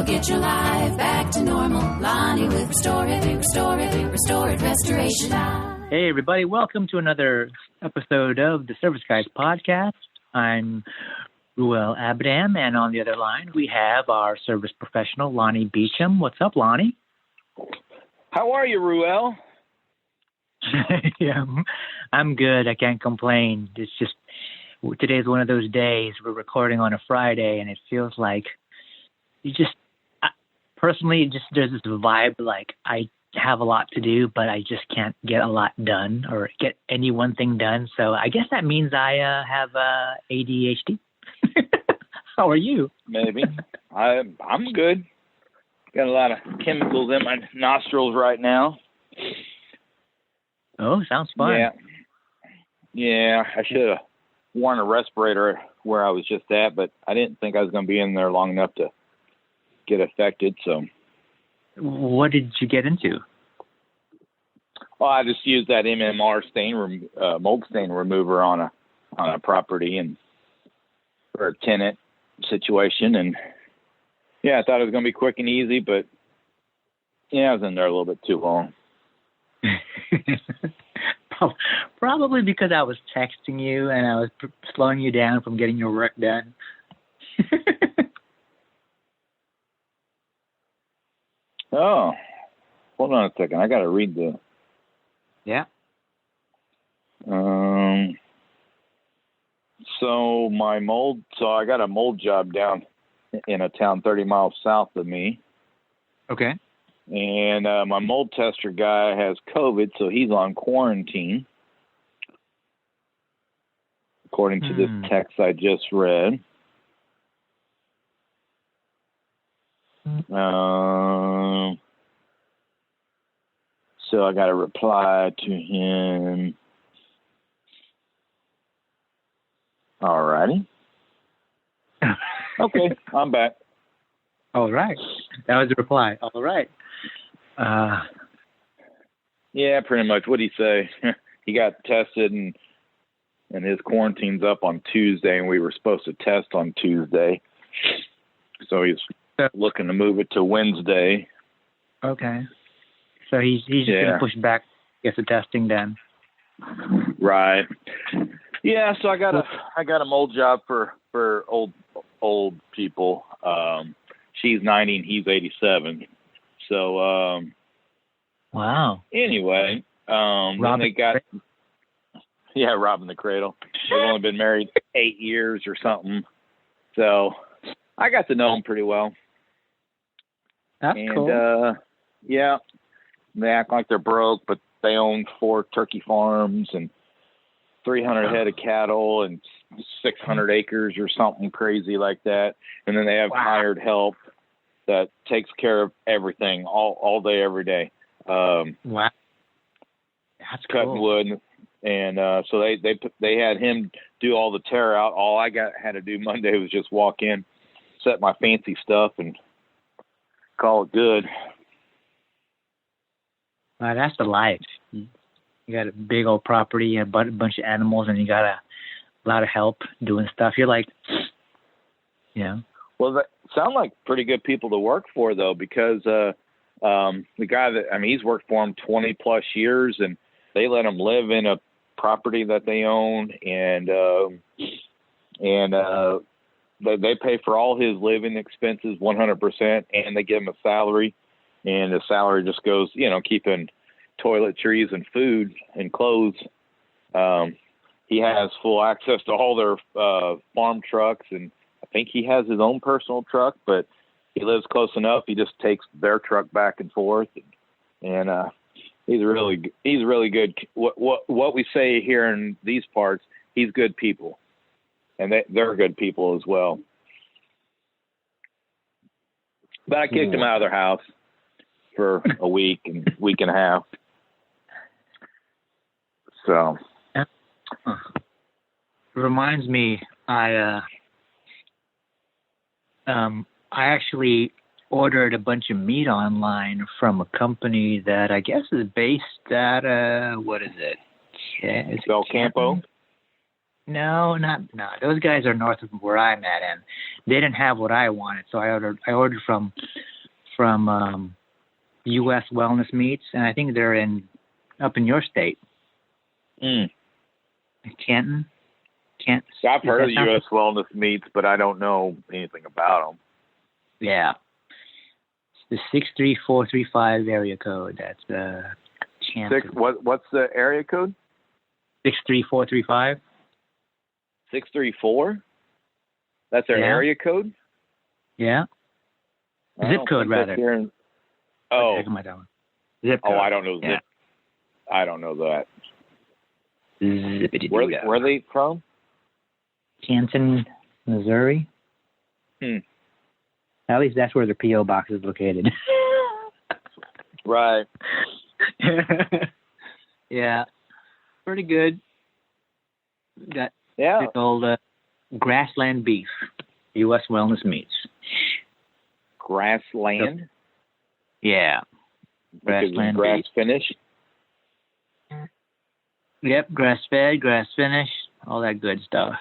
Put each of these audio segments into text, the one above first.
He'll get your life back to normal. Lonnie with Restore It Restoration. Hey, everybody. Welcome to another episode of the Service Guys Podcast. I'm Ruel Abadam, and on the other line, we have our service professional, Lonnie Beecham. What's up, Lonnie? How are you, Ruel? Yeah, I'm good. I can't complain. It's just today's one of those days. We're recording on a Friday, and it feels like personally, there's this vibe like I have a lot to do, but I just can't get a lot done or get any one thing done. So I guess that means I have ADHD. How are you? Maybe. I'm good. Got a lot of chemicals in my nostrils right now. Oh, sounds fun. Yeah, I should have worn a respirator where I was just at, but I didn't think I was going to be in there long enough to get affected. So, what did you get into? Well, I just used that MMR mold stain remover on a property and for a tenant situation, and yeah, I thought it was going to be quick and easy, but yeah, I was in there a little bit too long. Probably because I was texting you and I was slowing you down from getting your work done. Oh, hold on a second. I got to read the. Yeah. So I got a mold job down in a town 30 miles south of me. Okay. And my mold tester guy has COVID, so he's on quarantine, according to this text I just read. So I got to reply to him. All righty. Okay, I'm back. All right. That was the reply. All right. Yeah, pretty much. What'd he say? He got tested and his quarantine's up on Tuesday, and we were supposed to test on Tuesday. So he's looking to move it to Wednesday. Okay. So he's just going to push back, get the testing done. Right. Yeah, so I got a mold job for old people. She's 90 and he's 87. So wow. Anyway, then they got robbing the cradle. They've only been married 8 years or something. So I got to know them pretty well. That's cool. Yeah, they act like they're broke, but they own 4 turkey farms and 300 head of cattle and 600 acres or something crazy like that. And then they have hired help that takes care of everything all day, every day. Wow. That's cutting cool. wood. And so they had him do all the tear out. All I had to do Monday was just walk in, set my fancy stuff, and call it good. Wow, that's the life. You got a big old property, a bunch of animals, and you got a lot of help doing stuff. You're like, Well, that sound like pretty good people to work for, though, because the guy he's worked for him 20 plus years, and they let him live in a property that they own, and they pay for all his living expenses 100%, and they give him a salary, and the salary just goes, keeping toiletries and food and clothes. He has full access to all their farm trucks, and I think he has his own personal truck, but he lives close enough. He just takes their truck back and forth, and he's really good. What we say here in these parts, he's good people, and they're good people as well. But I kicked him out of their house for a week and a half. So reminds me, I actually ordered a bunch of meat online from a company that I guess is based at what is it? Yeah, Bel Campo? No. Those guys are north of where I'm at, and they didn't have what I wanted, so I ordered from U.S. Wellness Meats, and I think they're up in your state. Canton. I've heard of U.S. Wellness Meats, but I don't know anything about them. Yeah. It's the 63435 area code. That's Canton. What's the area code? 63435. 634? That's their area code? Yeah. Zip code, rather. Zip code. I don't know zip. I don't know that. Where are they from? Canton, Missouri. At least that's where the P.O. box is located. Right. Yeah. Pretty good. Got big old grassland beef, U.S. Wellness Meats. Grassland? Yeah. Grassland grass beef. finished? Yep, grass-fed, grass-finished, all that good stuff.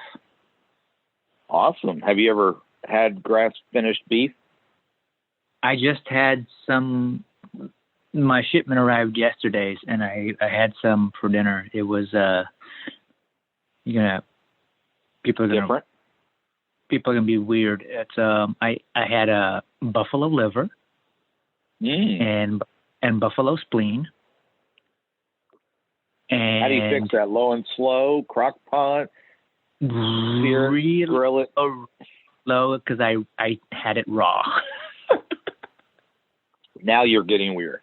Awesome. Have you ever had grass-finished beef? I just had some. My shipment arrived yesterday, and I had some for dinner. It was, people are different. People are gonna be weird. It's I had a buffalo liver, and buffalo spleen. And how do you fix that? Low and slow, crock pot, really grill it? Low, because I had it raw. Now you're getting weird.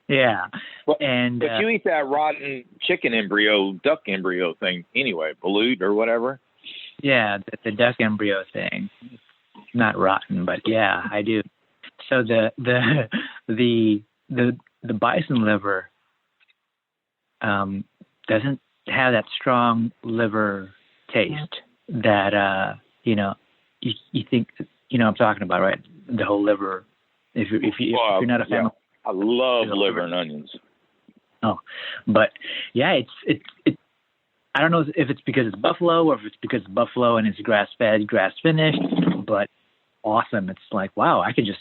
Yeah. But you eat that rotten chicken embryo, duck embryo thing anyway, balut or whatever. Yeah, the duck embryo thing. Not rotten, but yeah, I do. So the bison liver doesn't have that strong liver taste that you think I'm talking about, right? The whole liver. If you're not a fan, I love liver and onions. Oh, but yeah, it's I don't know if it's because it's buffalo or if it's because it's buffalo and it's grass fed, grass finished, but awesome. It's like, wow, I could just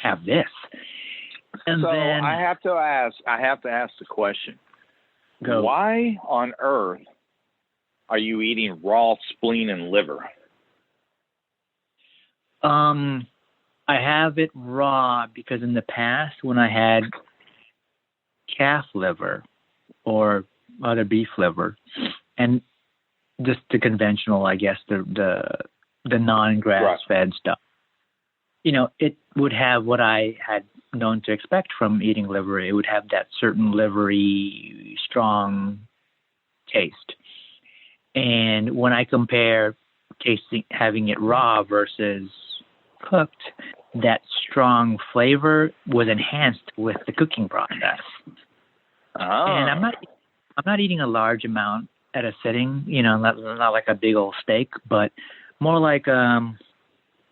have this. And so then I have to ask the question. Go. Why on earth are you eating raw spleen and liver? I have it raw because in the past when I had calf liver or other beef liver, and just the conventional, I guess, the non-grass fed stuff, it would have what I had known to expect from eating liver. It would have that certain livery, strong taste. And when I compare having it raw versus cooked, that strong flavor was enhanced with the cooking process. And I'm not eating a large amount at a sitting, not like a big old steak, but more like I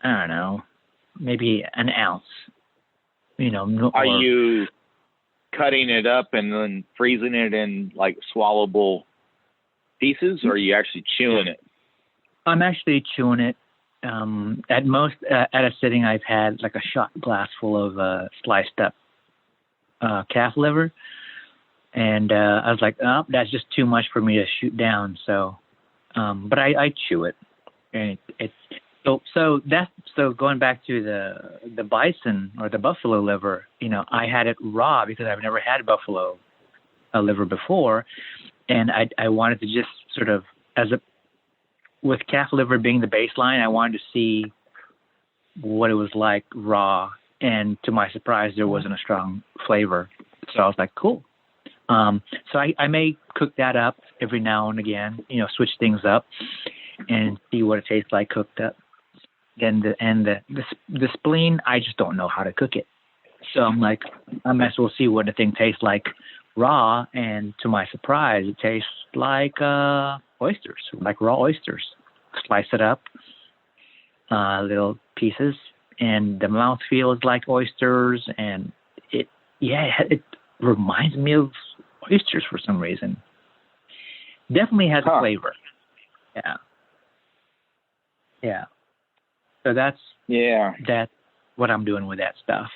don't know, maybe an ounce. Are you cutting it up and then freezing it in like swallowable pieces, or are you actually chewing it? I'm actually chewing it. At most, at a sitting, I've had like a shot glass full of sliced up calf liver, and I was like, oh, that's just too much for me to shoot down. So, but I chew it, and so going back to the bison or the buffalo liver, I had it raw because I've never had buffalo liver before, and I wanted to just sort of with calf liver being the baseline, I wanted to see what it was like raw, and to my surprise, there wasn't a strong flavor. So I was like, cool. So I may cook that up every now and again, switch things up and see what it tastes like cooked up. Then the spleen, I just don't know how to cook it. So I'm like, I might as well see what the thing tastes like raw, and to my surprise, it tastes like oysters, like raw oysters. Slice it up, little pieces, and the mouthfeel is like oysters, and it reminds me of oysters for some reason. Definitely has a flavor. Yeah. So that's that's what I'm doing with that stuff.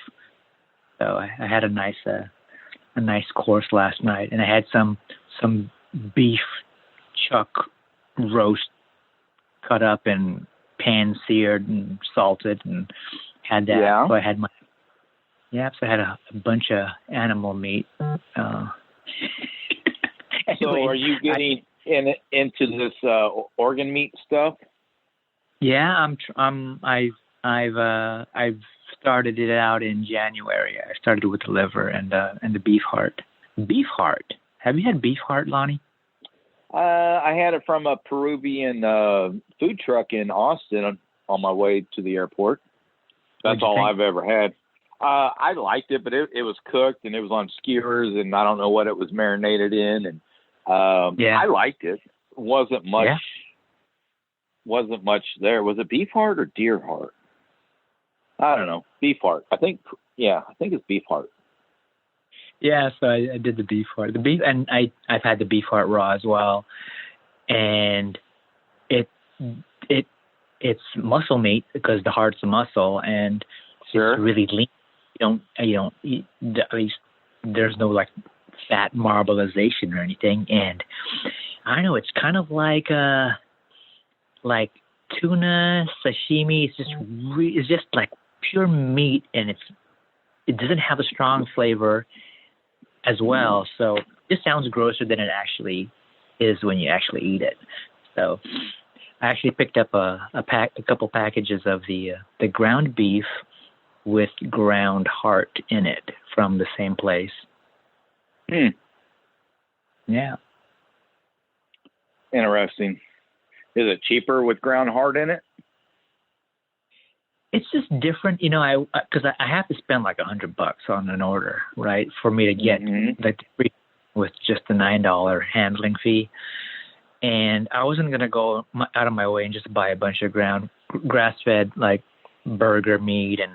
So I had a nice course last night, and I had some beef chuck roast cut up and pan seared and salted, and had that. Yeah. So I had so I had a bunch of animal meat. So are you getting into this organ meat stuff? Yeah, I've started it out in January. I started with the liver and the beef heart. Beef heart. Have you had beef heart, Lonnie? I had it from a Peruvian food truck in Austin on my way to the airport. That's all I've ever had. I liked it, but it was cooked and it was on skewers, and I don't know what it was marinated in. And I liked it. Wasn't much. Yeah. Wasn't much there. Was it beef heart or deer heart? I don't know. Beef heart. I think it's beef heart. Yeah, so I did the beef heart. The beef, and I've had the beef heart raw as well, and it's muscle meat because the heart's a muscle, and sure. It's really lean. You don't eat, at least there's no like fat marbleization or anything, and I don't know, it's kind of like tuna sashimi. It's just like pure meat, and it doesn't have a strong flavor as well. So this sounds grosser than it actually is when you actually eat it. So I actually picked up a couple packages of the ground beef with ground heart in it from the same place. Yeah. Interesting. Is it cheaper with ground heart in it? It's just different, because I have to spend like $100 on an order, right, for me to get the free with just the $9 handling fee. And I wasn't going to go out of my way and just buy a bunch of grass-fed like burger meat and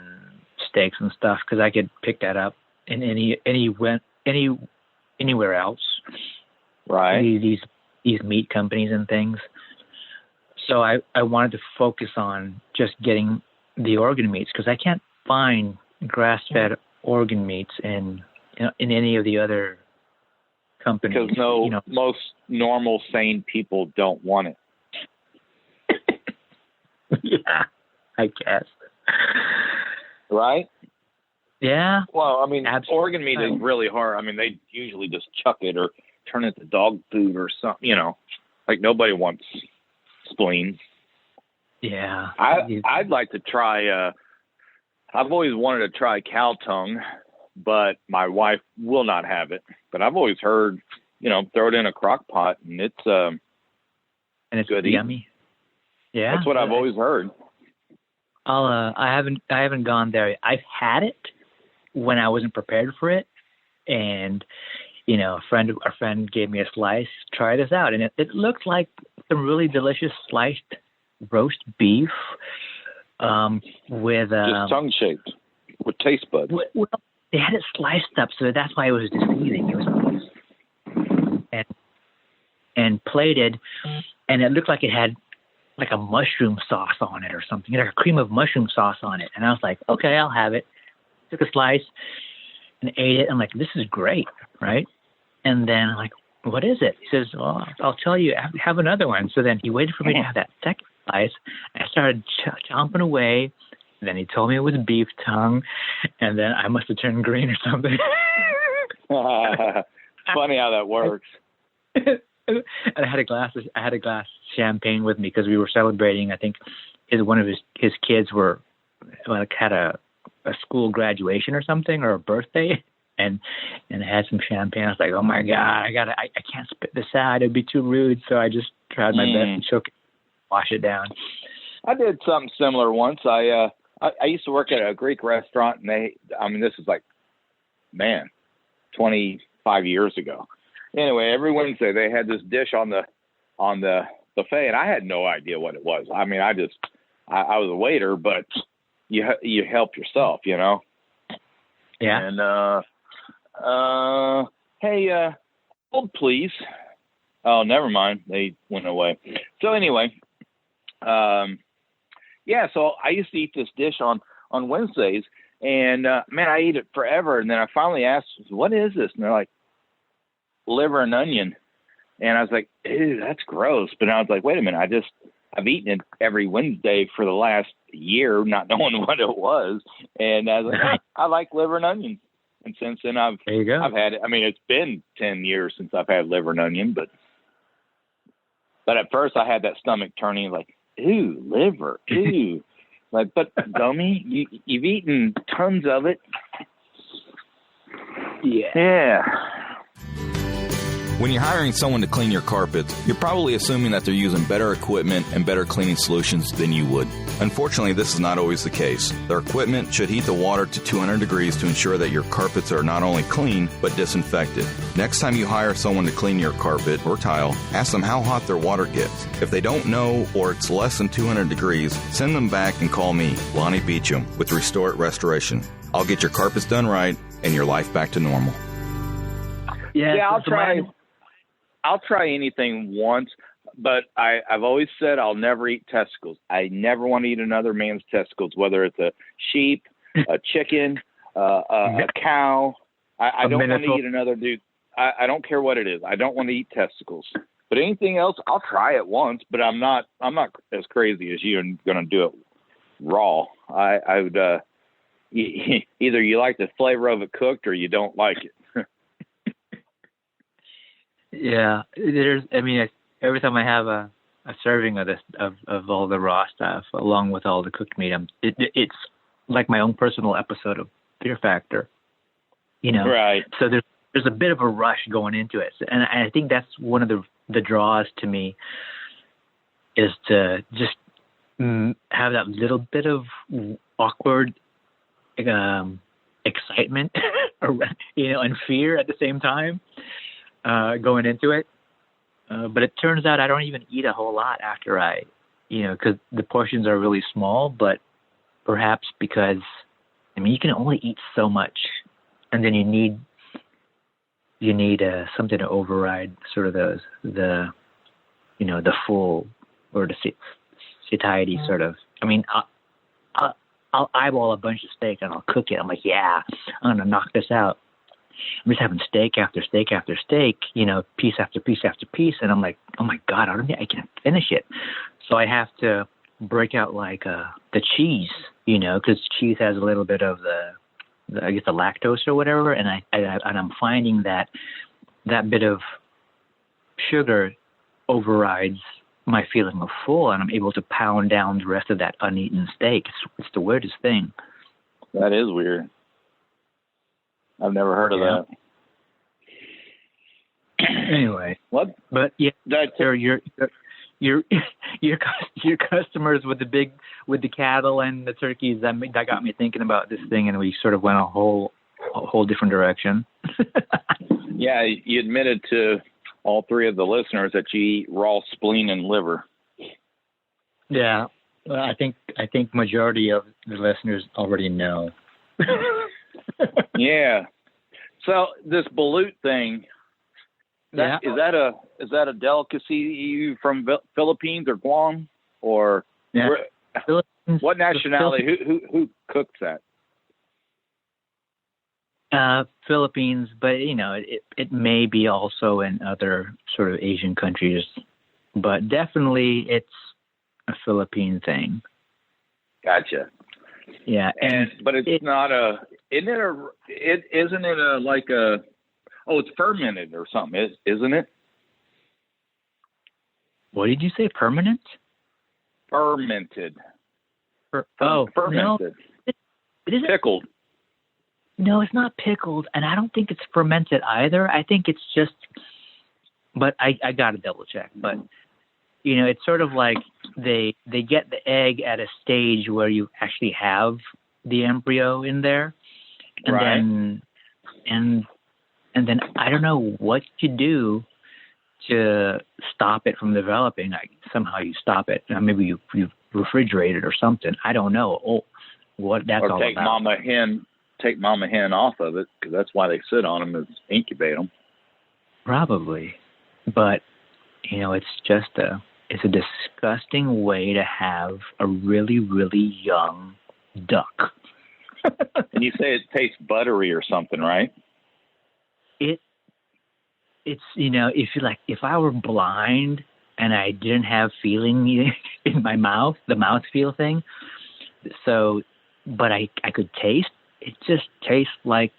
steaks and stuff, because I could pick that up in anywhere else. Right. These meat companies and things. So I wanted to focus on just getting the organ meats, because I can't find grass-fed organ meats in any of the other companies. Because most normal, sane people don't want it. Yeah, I guess. Right? Yeah. Well, I mean, absolutely. Organ meat is really hard. I mean, they usually just chuck it or turn it to dog food or something, like nobody wants spleen. Yeah. I'd like to try, I've always wanted to try cow tongue, but my wife will not have it. But I've always heard, throw it in a crock pot and it's good yummy. Eating. Yeah. That's what I've always heard. I haven't gone there. I've had it when I wasn't prepared for it, and a friend gave me a slice. Try this out, and it looked like some really delicious sliced roast beef with just tongue shaped with taste buds. Well, they had it sliced up, so that's why it was deceiving. It was and plated, and it looked like it had like a mushroom sauce on it or something, like a cream of mushroom sauce on it. And I was like, okay, I'll have it. Took a slice and ate it. I'm like, this is great, right? And then I'm like, what is it? He says, well, I'll tell you, have another one. So then he waited for me to have that second slice. I started chomping away. And then he told me it was beef tongue. And then I must have turned green or something. Funny how that works. And I had a glass champagne with me because we were celebrating. I think one of his kids had a school graduation or something, or a birthday, and I had some champagne. I was like, oh my God, I can't spit this out. It'd be too rude. So I just tried my best to choke it, wash it down. I did something similar once. I used to work at a Greek restaurant, and this is like, 25 years ago. Anyway, every Wednesday they had this dish on the buffet, and I had no idea what it was. I mean, I was a waiter, but you help yourself, Yeah. And hey, hold please. Oh, never mind. They went away. So anyway, Yeah, so I used to eat this dish on Wednesdays, and man, I eat it forever. And then I finally asked, "What is this?" And they're like, "Liver and onion." And I was like, "Ew, that's gross." But I was like, "Wait a minute! I've eaten it every Wednesday for the last year, not knowing what it was." And I was like, "Hey, I like liver and onion." And since then, I've had it. I mean, it's been 10 years since I've had liver and onion, but at first I had that stomach turning, like, "Ooh, liver, ooh." Like, but dummy, you've eaten tons of it. Yeah. When you're hiring someone to clean your carpets, you're probably assuming that they're using better equipment and better cleaning solutions than you would. Unfortunately, this is not always the case. Their equipment should heat the water to 200 degrees to ensure that your carpets are not only clean, but disinfected. Next time you hire someone to clean your carpet or tile, ask them how hot their water gets. If they don't know or it's less than 200 degrees, send them back and call me, Lonnie Beecham, with Restore It Restoration. I'll get your carpets done right and your life back to normal. Yeah, I'll try anything once, but I've always said I'll never eat testicles. I never want to eat another man's testicles, whether it's a sheep, a chicken, a cow. I don't want to eat another dude. I don't care what it is. I don't want to eat testicles. But anything else, I'll try it once. But I'm not as crazy as you and going to do it raw. I would either you like the flavor of it cooked or you don't like it. Yeah, every time I have a serving of this of all the raw stuff along with all the cooked meat, it's like my own personal episode of Fear Factor, Right. So there's a bit of a rush going into it, and I think that's one of the draws to me is to just have that little bit of awkward excitement, and fear at the same time. Going into it. But it turns out I don't even eat a whole lot after because the portions are really small, but perhaps because, you can only eat so much, and then you need something to override sort of the full or the satiety sort of. I'll eyeball a bunch of steak and I'll cook it. I'm like, yeah, I'm going to knock this out. I'm just having steak after steak after steak, piece after piece after piece. And I'm like, oh my God, I don't think I can finish it. So I have to break out like the cheese, because cheese has a little bit of the lactose or whatever. And I'm finding that bit of sugar overrides my feeling of full, and I'm able to pound down the rest of that uneaten steak. It's the weirdest thing. That is weird. I've never heard of that. Anyway, what? But yeah, your customers with the cattle and the turkeys that got me thinking about this thing, and we sort of went a whole different direction. Yeah, you admitted to all three of the listeners that you eat raw spleen and liver. Yeah, well, I think majority of the listeners already know. Yeah. So this balut thing, is that a delicacy from Philippines or Guam or what nationality? Who cooks that? Philippines, but it may be also in other sort of Asian countries, but definitely it's a Philippine thing. Gotcha. Yeah, but it's not a. Isn't it like a? Oh, it's fermented or something, isn't it? What did you say? Permanent? Fermented. Fermented. No, it isn't pickled. No, it's not pickled, and I don't think it's fermented either. I think it's just. But I got to double check. But it's sort of like they get the egg at a stage where you actually have the embryo in there, and right. then I don't know what you do to stop it from developing. Somehow you stop it. Maybe you refrigerate it or something. I don't know. What that's all about. Take mama hen off of it, because that's why they sit on them, is incubate them. Probably, but it's just it's a disgusting way to have a really, really young duck. And you say it tastes buttery or something, right? It's if I were blind and I didn't have feeling in my mouth, the mouthfeel thing. So, but I could taste. It just tastes like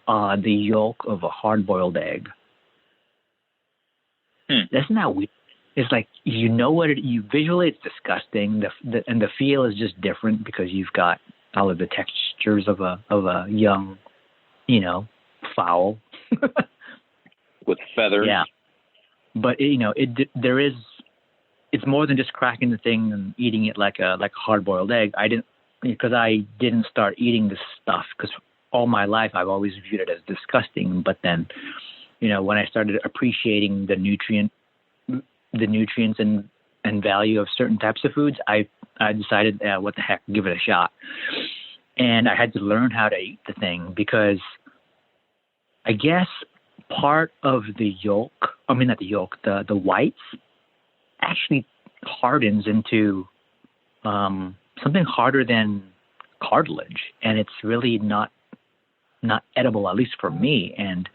the yolk of a hard-boiled egg. That's not weird. It's like visually it's disgusting. And the feel is just different because you've got all of the textures of a young, fowl with feathers. Yeah, but it's more than just cracking the thing and eating it like a hard-boiled egg. I didn't start eating this stuff because all my life I've always viewed it as disgusting. But then, when I started appreciating the nutrients and value of certain types of foods, I decided, what the heck, give it a shot. And I had to learn how to eat the thing because I guess part of the yolk, the whites actually hardens into something harder than cartilage, and it's really not edible, at least for me. And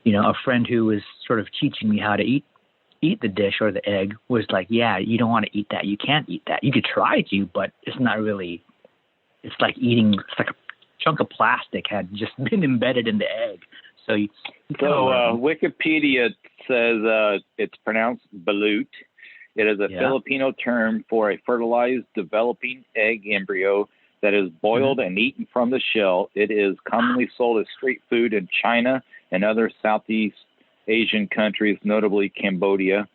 a friend who was sort of teaching me how to eat the dish or the egg was like, yeah, you don't want to eat that. You can't eat that. You could try to, but it's not really. It's like a chunk of plastic had just been embedded in the egg. So Wikipedia says it's pronounced balut. It is a Filipino term for a fertilized developing egg embryo that is boiled and eaten from the shell. It is commonly sold as street food in China and other Southeast Asian countries, notably Cambodia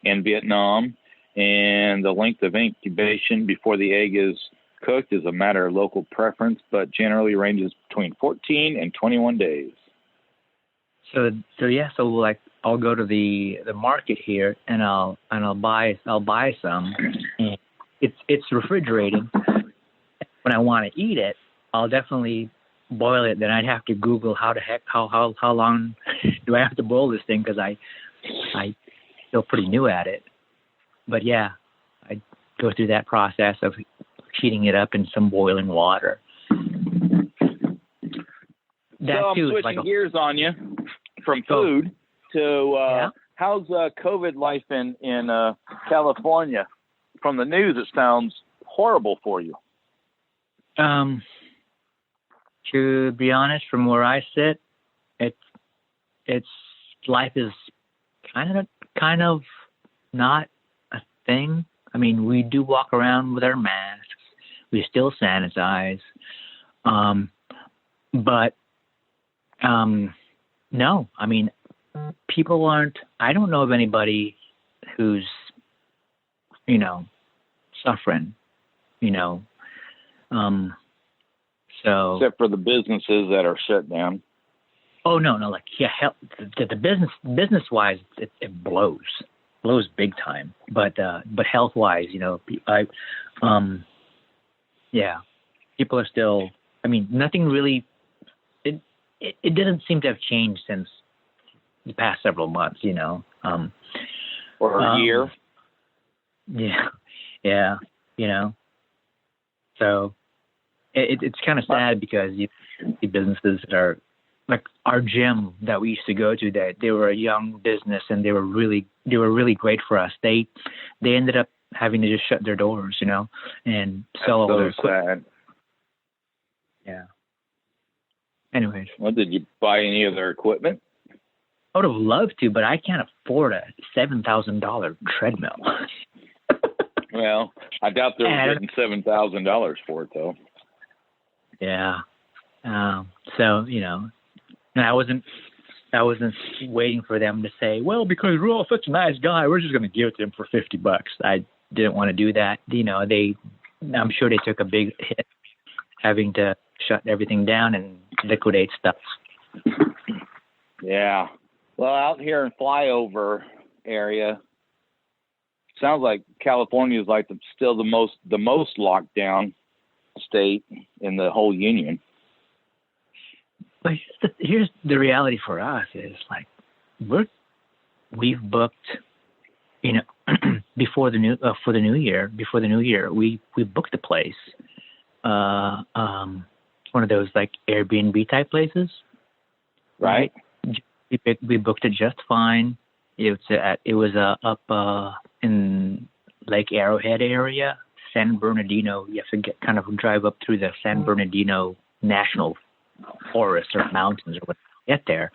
and Vietnam. And the length of incubation before the egg is cooked is a matter of local preference, but generally ranges between 14 and 21 days. So like I'll go to the market here and I'll buy some. And it's refrigerated. When I want to eat it, I'll definitely boil it. Then I'd have to Google how long do I have to boil this thing, because I feel pretty new at it. But yeah, I go through that process of heating it up in some boiling water. I'm switching gears on you from food to how's COVID life in California? From the news, it sounds horrible for you. To be honest, from where I sit, it's life is kind of not a thing. I mean, we do walk around with our masks. We still sanitize. But no, I mean, people aren't, I don't know of anybody who's, suffering, so. Except for the businesses that are shut down. Oh, no, like, the business wise, it blows big time. But health wise, people are still, I mean, nothing really, it doesn't seem to have changed since the past several months, or a year. Yeah. So it's kind of sad because you see businesses that are like our gym that we used to go to, that they were a young business and they were really great for us. They ended up having to just shut their doors, and sell all their equipment. Yeah. Anyways. Well, did you buy any of their equipment? I would have loved to, but I can't afford a $7,000 treadmill. Well, I doubt they're getting $7,000 for it, though. Yeah. So, and I wasn't waiting for them to say, well, because Ruel's such a nice guy, we're just going to give it to him for $50. I didn't want to do that. I'm sure they took a big hit having to shut everything down and liquidate stuff. Yeah. Well, out here in Flyover area, sounds like California is like still the most locked down state in the whole union. But here's the reality for us is like we've booked, before the new year, we booked a place, one of those like Airbnb type places. Right. We booked it just fine. It was up in Lake Arrowhead area, San Bernardino. You have to kind of drive up through the San Bernardino National Forest or mountains or whatever to get there.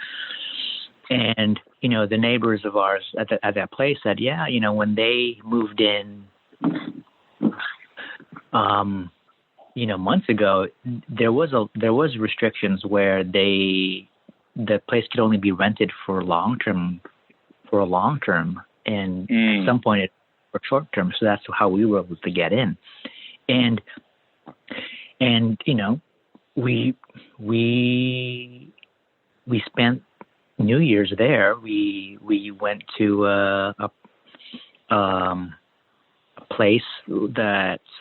And the neighbors of ours at that place said, yeah, when they moved in, months ago, there was restrictions where the place could only be rented for a long term, and at some point for short term. So that's how we were able to get in, and we spent New Year's there. We went to a place that's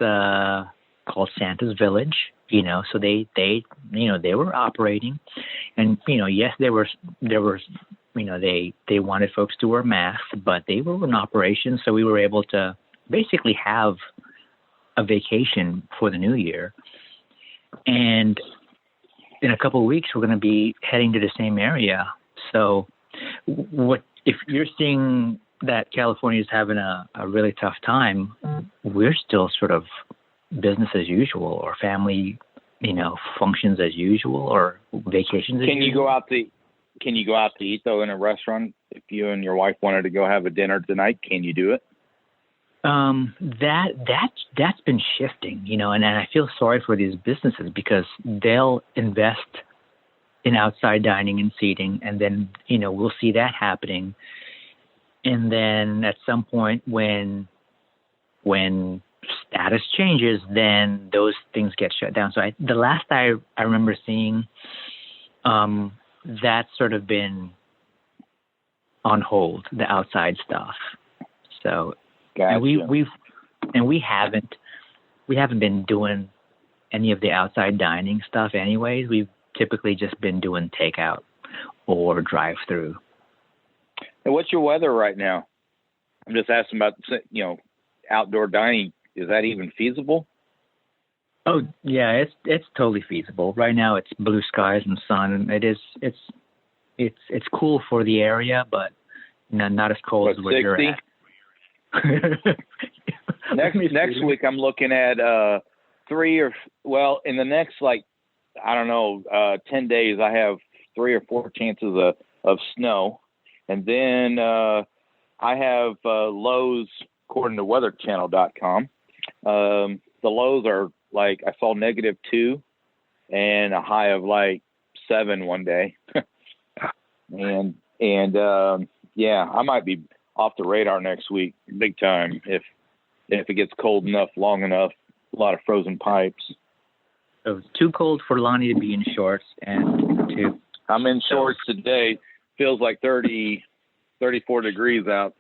called Santa's Village. So they were operating, and yes, they wanted folks to wear masks, but they were in operation, so we were able to basically have a vacation for the new year. And in a couple of weeks, we're going to be heading to the same area. So what if you're seeing that California is having a really tough time, we're still sort of business as usual, or family, functions as usual, or vacations as usual. Can you go out to eat though in a restaurant? If you and your wife wanted to go have a dinner tonight, can you do it? That's been shifting, and I feel sorry for these businesses because they'll invest in outside dining and seating, and then, we'll see that happening. And then at some point when status changes, then those things get shut down. So the last I remember seeing, that's sort of been on hold, the outside stuff. So gotcha. and we haven't been doing any of the outside dining stuff anyways. We've typically just been doing takeout or drive-through. And what's your weather right now? I'm just asking about, outdoor dining. Is that even feasible? Oh yeah, it's totally feasible. Right now it's blue skies and sun. It's cool for the area, but not as cold as where you're at. Next week I'm looking at in the next 10 days I have 3 or 4 chances of snow, and then I have lows according to weatherchannel.com. The lows are I saw -2 and a high of 7 one day. and I might be off the radar next week big time if it gets cold enough, long enough, a lot of frozen pipes. So it's too cold for Lonnie to be in shorts, and I'm in shorts today. Feels like 34 degrees out.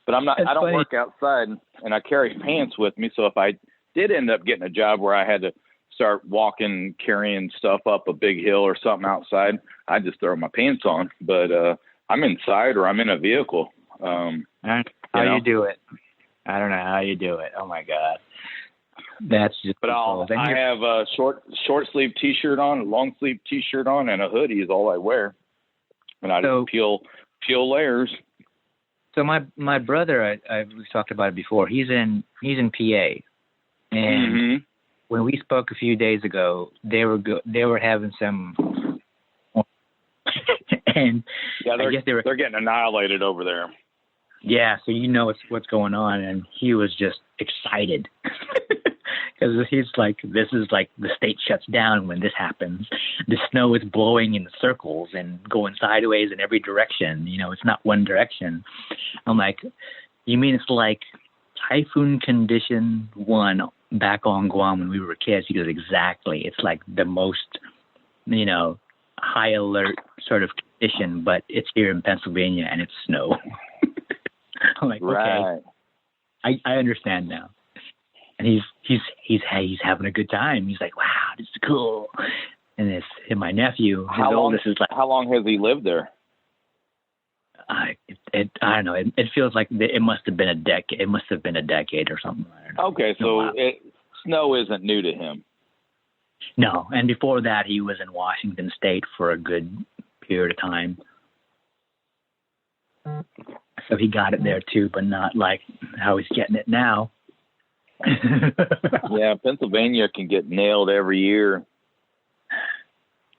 But I don't work outside, and I carry pants with me. So if I did end up getting a job where I had to start walking, carrying stuff up a big hill or something outside, I just throw my pants on. But I'm inside or I'm in a vehicle. You do it? I don't know how you do it. Oh my God, that's just. But I have a short sleeve T-shirt on, a long sleeve T-shirt on, and a hoodie is all I wear, and I just peel layers. So my brother, we've talked about it before. He's in PA, and when we spoke a few days ago, they were having some, and I guess they're getting annihilated over there. Yeah, so what's going on, and he was just excited because he's like, this is like the state shuts down when this happens. The snow is blowing in circles and going sideways in every direction. It's not one direction. I'm like, you mean it's like Typhoon Condition 1 back on Guam when we were kids? He goes, exactly. It's like the most, high alert sort of condition, but it's here in Pennsylvania and it's snow. I'm like, right. Okay, I understand now. And he's having a good time. He's like, wow, this is cool. And my nephew, his oldest, is like, how long has he lived there? I don't know. It feels like it must have been a decade. It must have been a decade or something. I don't know. Okay, so snow isn't new to him. No, and before that, he was in Washington State for a good period of time. So he got it there too, but not like how he's getting it now. Yeah, Pennsylvania can get nailed every year.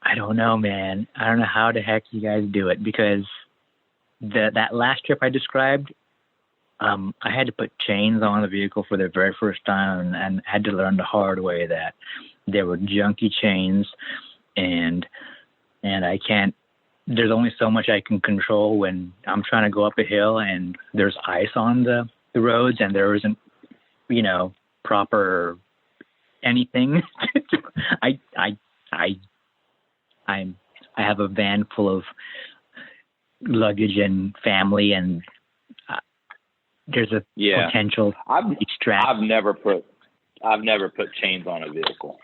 I don't know, man. I don't know how the heck you guys do it, because that last trip I described, I had to put chains on the vehicle for the very first time, and had to learn the hard way that there were junky chains, and I can't. There's only so much I can control when I'm trying to go up a hill and there's ice on the roads and there isn't, proper anything. I have a van full of luggage and family, and there's a potential. I've never put chains on a vehicle.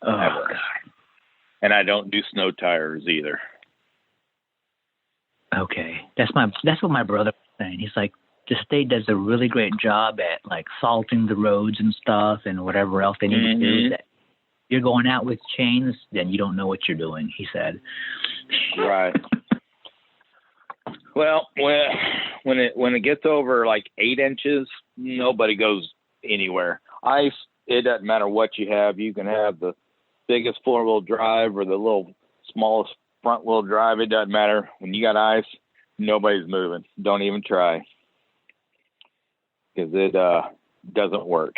Oh, ever. God. And I don't do snow tires either. Okay, that's what my brother was saying. He's like, the state does a really great job at like salting the roads and stuff and whatever else they need to do. That you're going out with chains, then you don't know what you're doing, he said. Right. Well, when it gets over like 8 inches, nobody goes anywhere. Ice, it doesn't matter what you have. You can have the biggest 4-wheel drive or the little smallest front-wheel drive. It doesn't matter. When you got ice, nobody's moving. Don't even try, because it doesn't work.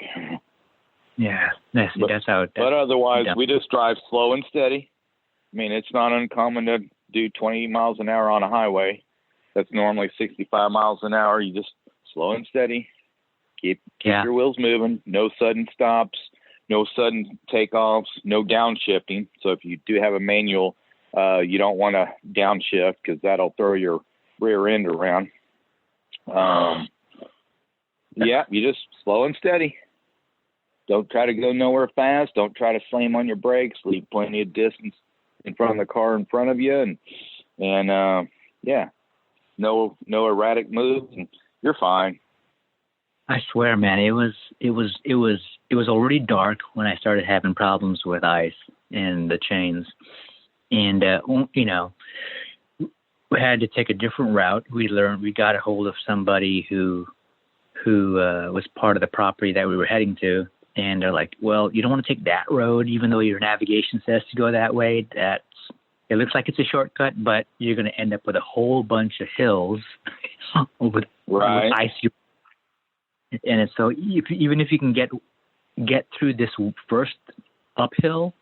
Yeah, that's how. But otherwise, we just drive slow and steady. I mean, it's not uncommon to do 20 miles an hour on a highway. That's normally 65 miles an hour. You just slow and steady. Keep your wheels moving. No sudden stops. No sudden takeoffs. No downshifting. So if you do have a manual, you don't want to downshift, because that'll throw your rear end around. You just slow and steady. Don't try to go nowhere fast. Don't try to slam on your brakes. Leave plenty of distance in front of the car in front of you, and no erratic moves, and you're fine. I swear, man, it was already dark when I started having problems with ice and the chains, and we had to take a different route. We got a hold of somebody who was part of the property that we were heading to, and they're like, well, you don't want to take that road, even though your navigation says to go that way. It looks like it's a shortcut, but you're going to end up with a whole bunch of hills with ice. And so even if you can get through this first uphill,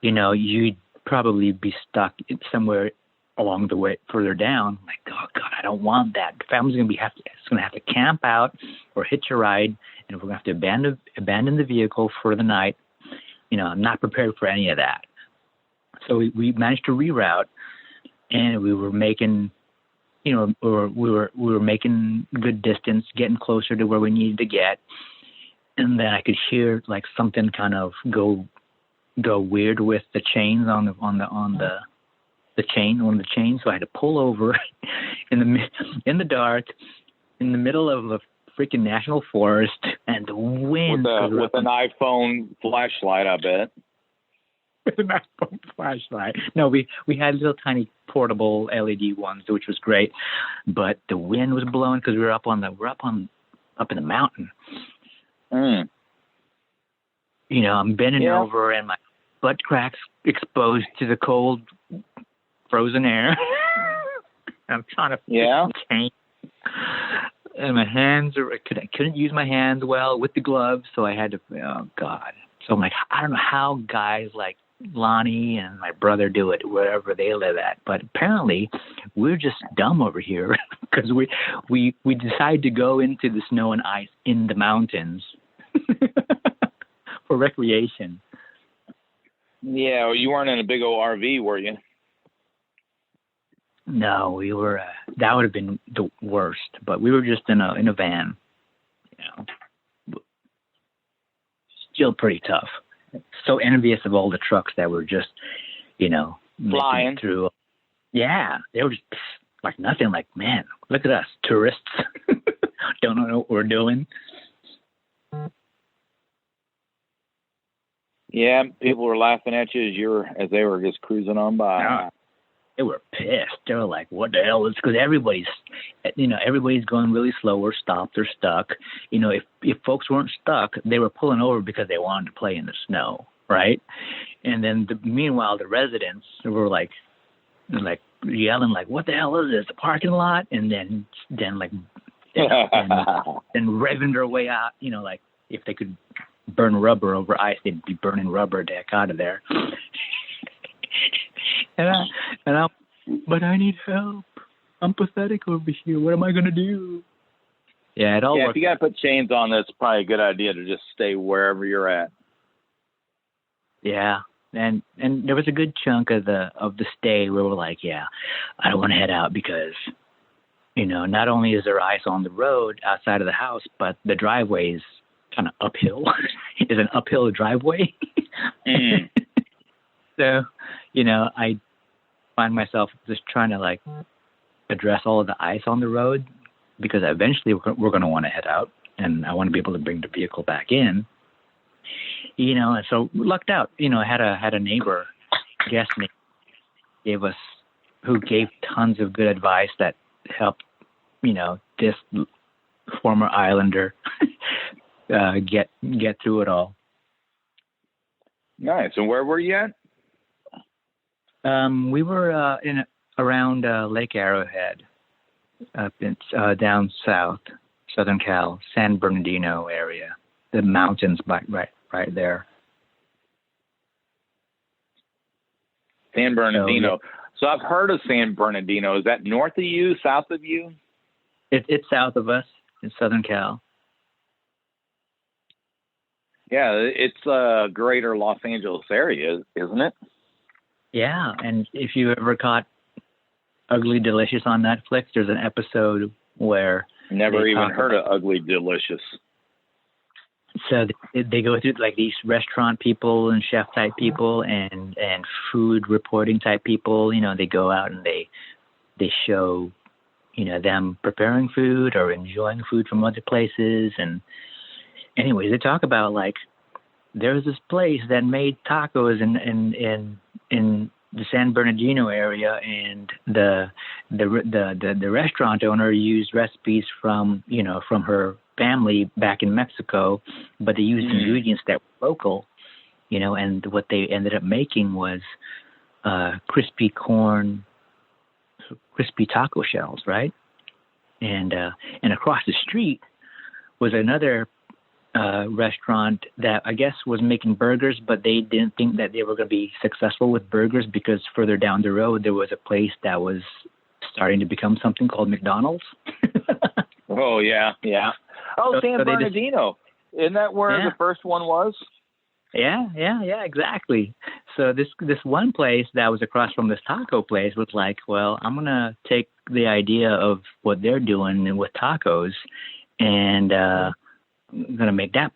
you'd probably be stuck somewhere along the way further down. Like, oh God, I don't want that. The family's going to have to camp out or hitch a ride, and we're going to have to abandon the vehicle for the night. I'm not prepared for any of that. So we managed to reroute, and we were making, we were making good distance, getting closer to where we needed to get, and then I could hear like something kind of go weird with the chains on the chain, one of the chains. So I had to pull over in the dark, in the middle of a freaking national forest, and the wind with an iPhone flashlight, I bet. With an iPhone flashlight. No, we had little tiny portable LED ones, which was great, but the wind was blowing because we were up in the mountain. I'm bending over, and my butt cracks exposed to the cold, frozen air. I'm trying to fix the chain, and my hands I couldn't use my hands well with the gloves, so I had to. Oh God! So I'm like, I don't know how guys like Lonnie and my brother do it wherever they live at, but apparently we're just dumb over here, because we decide to go into the snow and ice in the mountains for recreation. Yeah, well, you weren't in a big old RV, were you? No, we were. That would have been the worst. But we were just in a van. Still pretty tough. So envious of all the trucks that were just, flying through. Yeah, they were just like nothing. Like, man, look at us, tourists. Don't know what we're doing. Yeah, people were laughing at you as they were just cruising on by. No, they were pissed. They were like, "What the hell?" It's because everybody's going really slow or stopped or stuck. If folks weren't stuck, they were pulling over because they wanted to play in the snow, right? And then meanwhile, the residents were like yelling like, "What the hell is this? A parking lot?" And then like and revving their way out. Like if they could burn rubber over ice, they'd be burning rubber to heck out of there. But I need help. I'm pathetic over here. What am I gonna do? Yeah, it all. Yeah, if you gotta put chains on, that's probably a good idea to just stay wherever you're at. Yeah, and there was a good chunk of the stay where we're like, yeah, I don't want to head out because, not only is there ice on the road outside of the house, but the driveway is kind of uphill. It's an uphill driveway. Mm. So, I find myself just trying to like address all of the ice on the road because eventually we're going to want to head out and I want to be able to bring the vehicle back in. And so lucked out. I had a neighbor, guest neighbor, who gave tons of good advice that helped, this former Islander get through it all. Nice. And where were you at? We were around Lake Arrowhead, up in down south, Southern Cal, San Bernardino area, the mountains right there. San Bernardino. So I've heard of San Bernardino. Is that north of you, south of you? It's south of us in Southern Cal. Yeah, it's a greater Los Angeles area, isn't it? Yeah, and if you ever caught Ugly Delicious on Netflix, there's an episode where never even heard of Ugly Delicious. So they go through like these restaurant people and chef type people and food reporting type people. They go out and they show them preparing food or enjoying food from other places. And anyways, they talk about like there's this place that made tacos in the San Bernardino area, and the restaurant owner used recipes from her family back in Mexico, but they used ingredients that were local, and what they ended up making was crispy taco shells, right? And across the street was another restaurant that I guess was making burgers, but they didn't think that they were going to be successful with burgers because further down the road there was a place that was starting to become something called McDonald's. Oh yeah. Oh, San Bernardino. Isn't that where the first one was? Yeah, exactly. So this one place that was across from this taco place was like, well, I'm gonna take the idea of what they're doing with tacos, and I'm gonna make that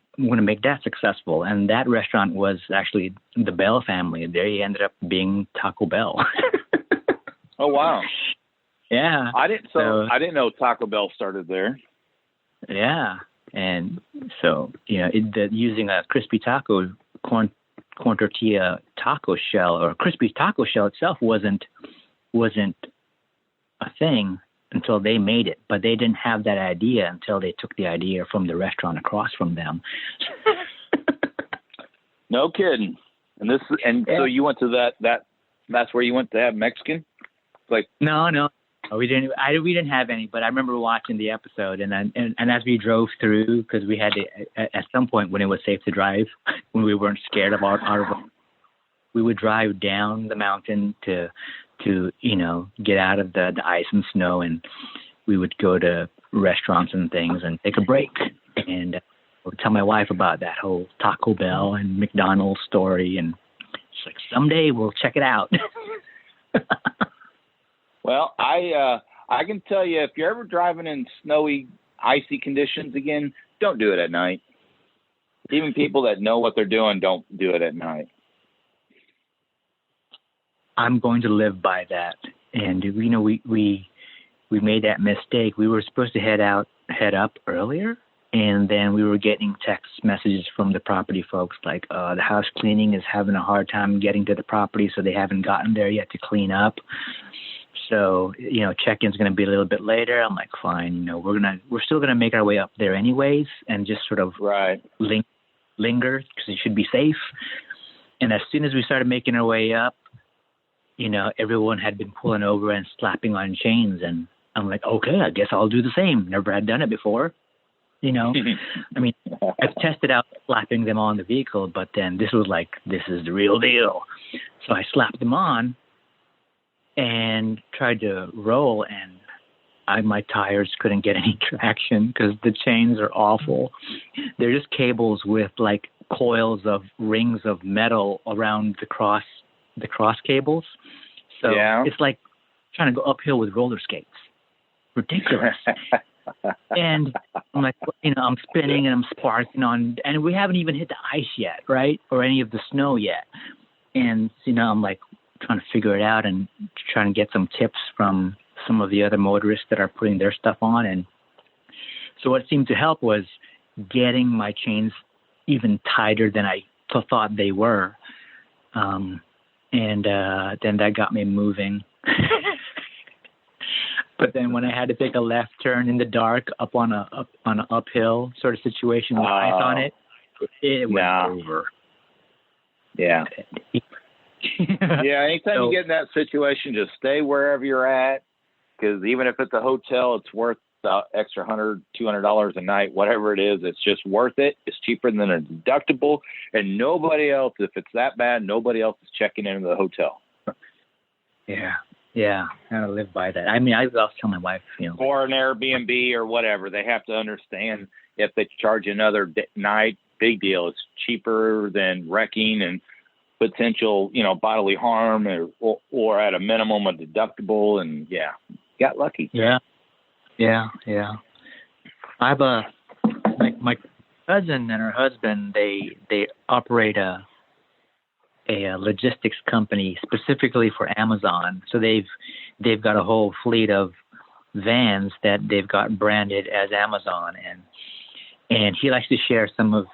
successful. And that restaurant was actually the Bell family. They ended up being Taco Bell. Oh wow. Yeah. I didn't know Taco Bell started there. Yeah. And so, using a crispy taco corn tortilla taco shell, or crispy taco shell itself wasn't a thing until they made it, but they didn't have that idea until they took the idea from the restaurant across from them. No kidding. So you went to that's where you went to have Mexican? Like No, we didn't. We didn't have any, but I remember watching the episode, and as we drove through, because we had to, at some point when it was safe to drive, when we weren't scared of we would drive down the mountain to get out of the ice and snow, and we would go to restaurants and things and take a break, and I would tell my wife about that whole Taco Bell and McDonald's story, and it's like someday we'll check it out. Well, I can tell you, if you're ever driving in snowy, icy conditions again, don't do it at night. Even people that know what they're doing don't do it at night. I'm going to live by that. And we made that mistake. We were supposed to head up earlier, and then we were getting text messages from the property folks like the house cleaning is having a hard time getting to the property, so they haven't gotten there yet to clean up. So, check-in's going to be a little bit later. I'm like, fine, we're still going to make our way up there anyways, and just sort of linger because it should be safe. And as soon as we started making our way up, everyone had been pulling over and slapping on chains, and I'm like, okay, I guess I'll do the same. Never had done it before. I mean, I've tested out slapping them on the vehicle, but then this was like, this is the real deal. So I slapped them on and tried to roll, and my tires couldn't get any traction because the chains are awful. They're just cables with like coils of rings of metal around the cross cables. So it's like trying to go uphill with roller skates. Ridiculous. And I'm like, I'm spinning and I'm sparking on, and we haven't even hit the ice yet, right? Or any of the snow yet. And, I'm like trying to figure it out and trying to get some tips from some of the other motorists that are putting their stuff on. And so what seemed to help was getting my chains even tighter than I thought they were. And then that got me moving. But then when I had to take a left turn in the dark up on an uphill sort of situation with ice on it, it went over. Yeah. Anytime you get in that situation, just stay wherever you're at, because even if it's a hotel, it's worth the extra $100, $200 a night, whatever it is. It's just worth it. It's cheaper than a deductible, and nobody else, if it's that bad, nobody else is checking into the hotel. Yeah, I gotta live by that. I mean, I was telling my wife, or an Airbnb or whatever, they have to understand if they charge another night, big deal. It's cheaper than wrecking and potential, bodily harm, or at a minimum a deductible. And got lucky. Yeah. I have my cousin and her husband. They operate a logistics company specifically for Amazon. So they've got a whole fleet of vans that they've got branded as Amazon, and he likes to share some of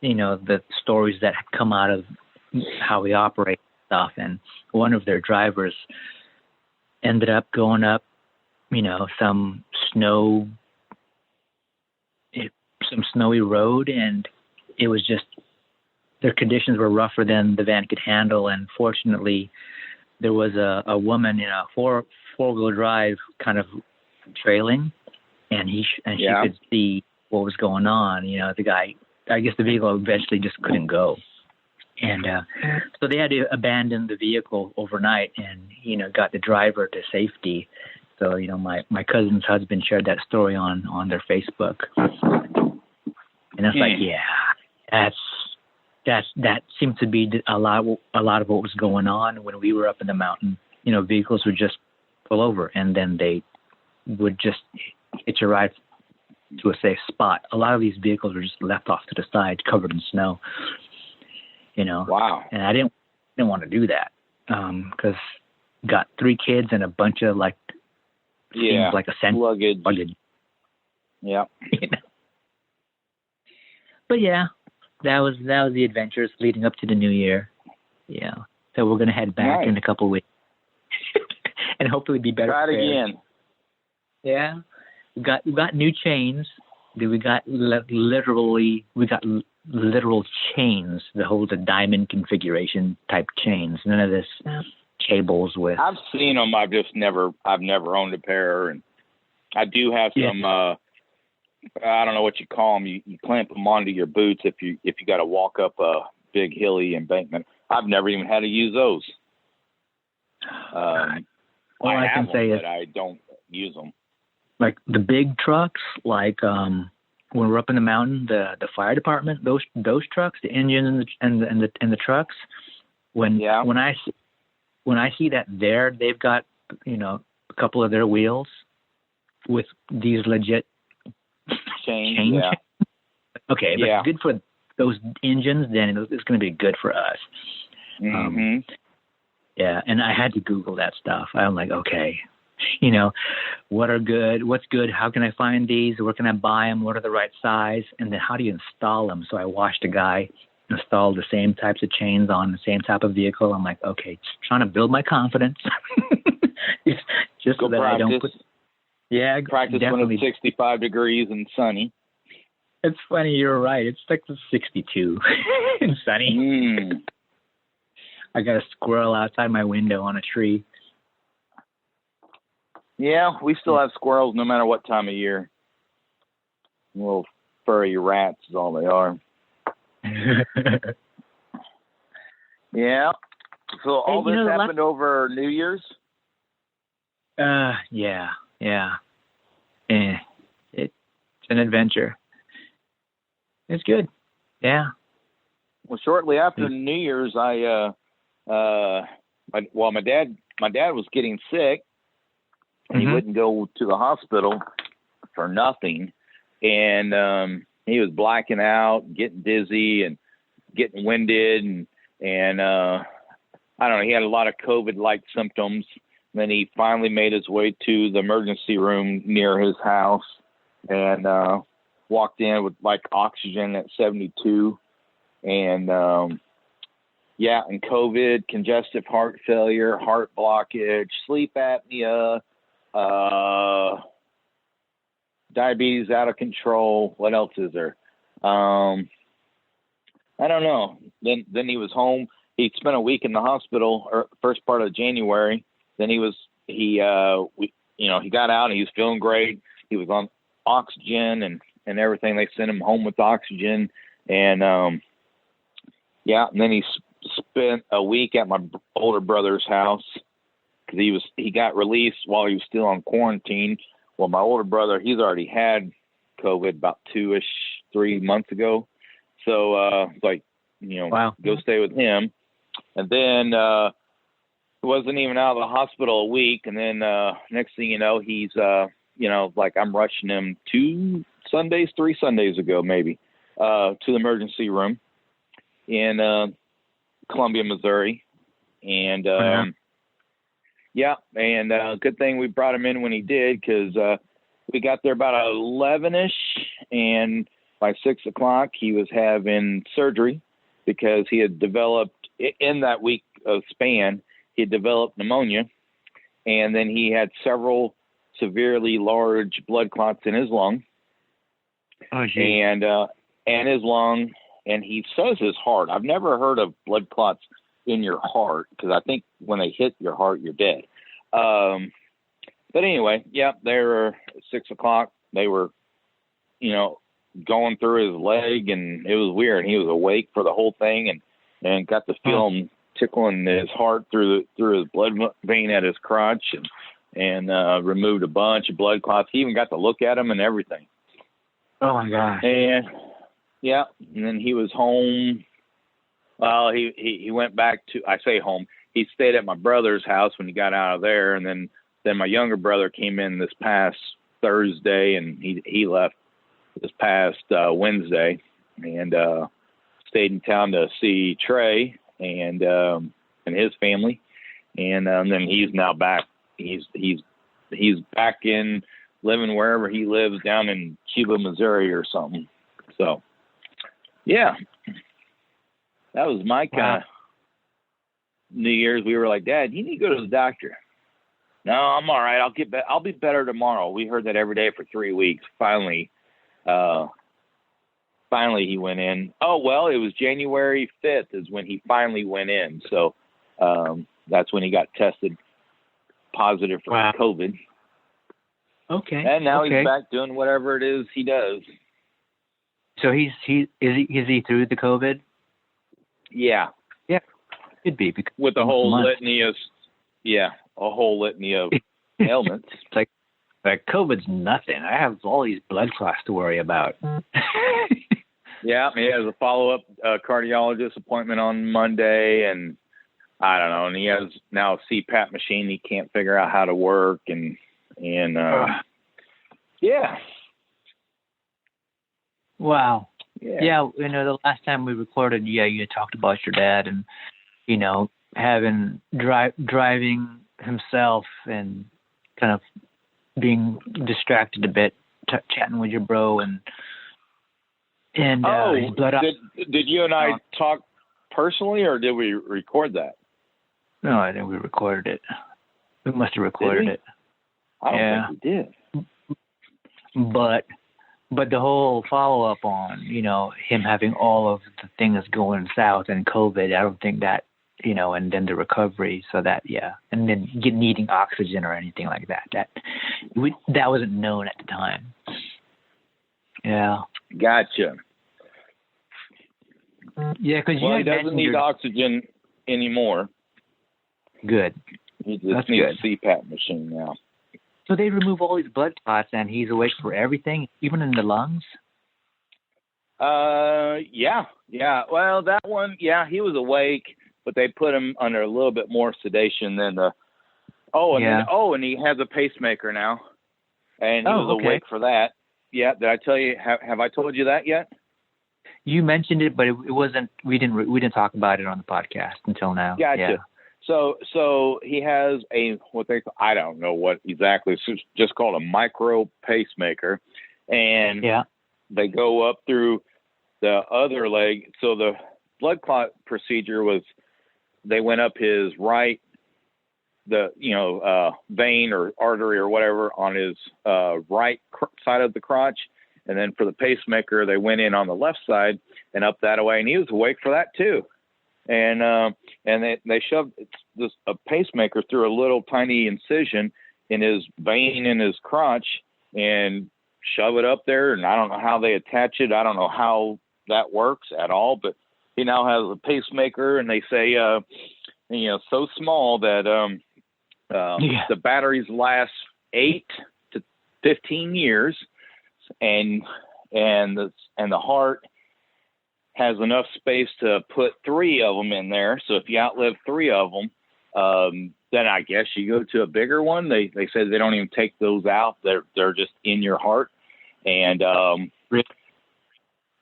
the stories that have come out of how we operate stuff. And one of their drivers ended up going up some snowy road, and it was just, their conditions were rougher than the van could handle. And fortunately, there was a woman in a four-wheel drive kind of trailing, and she could see what was going on. The guy, I guess the vehicle eventually just couldn't go. And so they had to abandon the vehicle overnight and, got the driver to safety. So, my cousin's husband shared that story on their Facebook. And it's like, that seemed to be a lot of what was going on when we were up in the mountain. Vehicles would just pull over, and then they would just hitch a ride to a safe spot. A lot of these vehicles were just left off to the side, covered in snow. Wow. And I didn't want to do that because got 3 kids and a bunch of seems like a luggage. Yeah. But that was the adventures leading up to the new year. Yeah. So we're gonna head back in a couple of weeks, and hopefully be better. Try it again. Yeah. We got new chains. We got literal chains that hold a diamond configuration type chains. None of this cables with. I've seen them. I've never owned a pair, and I do have some. I don't know what you call them. You clamp them onto your boots if you got to walk up a big hilly embankment. I've never even had to use those. All I can say is I don't use them. Like the big trucks, when we're up in the mountain, the fire department, those trucks, the engine and the trucks. When I see that they've got a couple of their wheels with these legit chains. Yeah. Okay, but it's good for those engines. Then it's going to be good for us. Mm-hmm. Yeah, and I had to Google that stuff. I'm like, okay, what's good? How can I find these? Where can I buy them? What are the right size? And then how do you install them? So I watched a guy install the same types of chains on the same type of vehicle. I'm like, okay, just trying to build my confidence. just Go so that practice. I don't put. Yeah, practice definitely. when it's 65 degrees and sunny. It's funny, you're right. It's like 62 and sunny. Mm. I got a squirrel outside my window on a tree. Yeah, we still have squirrels no matter what time of year. Little furry rats is all they are. Yeah. So all this happened over New Year's? Yeah. It's an adventure. It's good. Yeah. Well, shortly after New Year's, my dad was getting sick, and he wouldn't go to the hospital for nothing, and he was blacking out, getting dizzy, and getting winded, and I don't know. He had a lot of COVID-like symptoms. Then he finally made his way to the emergency room near his house, and walked in with like oxygen at 72, and and COVID, congestive heart failure, heart blockage, sleep apnea, diabetes out of control. What else is there? I don't know. Then he was home. He spent a week in the hospital, or first part of January. Then he got out and he was feeling great. He was on oxygen and everything. They sent him home with oxygen, and and then he spent a week at my older brother's house because he got released while he was still on quarantine. Well, my older brother, he's already had COVID about 3 months ago, so wow. Go stay with him. And then wasn't even out of the hospital a week, and then next thing you know, he's I'm rushing him 3 Sundays ago maybe to the emergency room in Columbia, Missouri, and good thing we brought him in when he did, because we got there about 11ish, and by 6 o'clock he was having surgery because he had developed, in that week of span, he had developed pneumonia, and then he had several severely large blood clots in his lung. Oh, geez. And his lung, and he says his heart. I've never heard of blood clots in your heart, because I think when they hit your heart, you're dead. But anyway, they were at 6 o'clock. They were, going through his leg, and it was weird. He was awake for the whole thing, and got to feel him tickling his heart through his blood vein at his crotch, and removed a bunch of blood clots. He even got to look at him and everything. Oh my gosh. And then he was home. Well, he went back to, I say home, he stayed at my brother's house when he got out of there, and then my younger brother came in this past Thursday, and he left this past Wednesday, and stayed in town to see Trey and his family, and then he's now back. He's back in living wherever he lives down in Cuba, Missouri or something. So, yeah, that was my kind of New Year's. We were like, Dad, you need to go to the doctor. No, I'm all right. I'll be better tomorrow. We heard that every day for 3 weeks. Finally he went in. Oh, well, it was January 5th is when he finally went in. So that's when he got tested positive for COVID. Okay. And now he's back doing whatever it is he does. So is he through the COVID? Yeah. Yeah. Could be, because with a whole litany of ailments. It's like COVID's nothing. I have all these blood clots to worry about. Yeah, he has a follow-up cardiologist appointment on Monday, and I don't know. And he has now a CPAP machine he can't figure out how to work, and yeah. Wow. Yeah, the last time we recorded, you had talked about your dad, and driving himself and kind of being distracted a bit, chatting with your bro and his blood. Did you and I talk personally, or did we record that? No, I think we recorded it. We must have recorded it. I don't think we did. But the whole follow-up on, him having all of the things going south and COVID, I don't think that, and then the recovery, so that, and then needing oxygen or anything like that. That wasn't known at the time. Yeah. Gotcha. Yeah, because he doesn't need oxygen anymore. Good. He just needs a CPAP machine now. So they remove all these blood clots, and he's awake for everything, even in the lungs? Yeah. Well, that one, he was awake, but they put him under a little bit more sedation than and he has a pacemaker now, and he was awake for that. Yeah, did I tell you? Have I told you that yet? You mentioned it, but it wasn't. We didn't talk about it on the podcast until now. Gotcha. Yeah. So he has I don't know what exactly. It's just called a micro pacemaker, and they go up through the other leg. So the blood clot procedure was they went up his right, vein or artery or whatever on his right side of the crotch, and then for the pacemaker they went in on the left side and up that way, and he was awake for that too. And they shoved a pacemaker through a little tiny incision in his vein in his crotch and shove it up there. And I don't know how they attach it. I don't know how that works at all. But he now has a pacemaker, and they say, so small that the batteries last 8 to 15 years, and the heart has enough space to put 3 of them in there. So if you outlive 3 of them, then I guess you go to a bigger one. They say they don't even take those out. They're just in your heart. And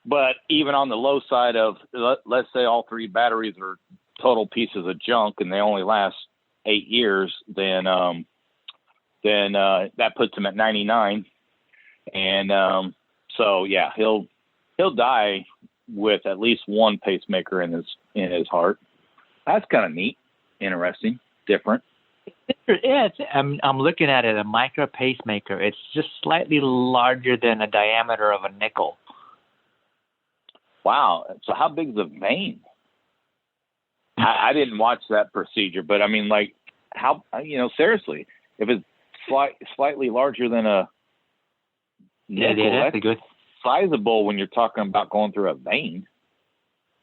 but even on the low side of, let's say all 3 batteries are total pieces of junk and they only last 8 years, then that puts him at 99. And he'll die with at least one pacemaker in his heart. That's kind of neat, interesting, different. Yeah, I'm looking at it, a micro pacemaker. It's just slightly larger than the diameter of a nickel. Wow. So how big is the vein? I didn't watch that procedure, but I mean, like, how, seriously, if it's slightly larger than a nickel, that's good. Sizable when you're talking about going through a vein.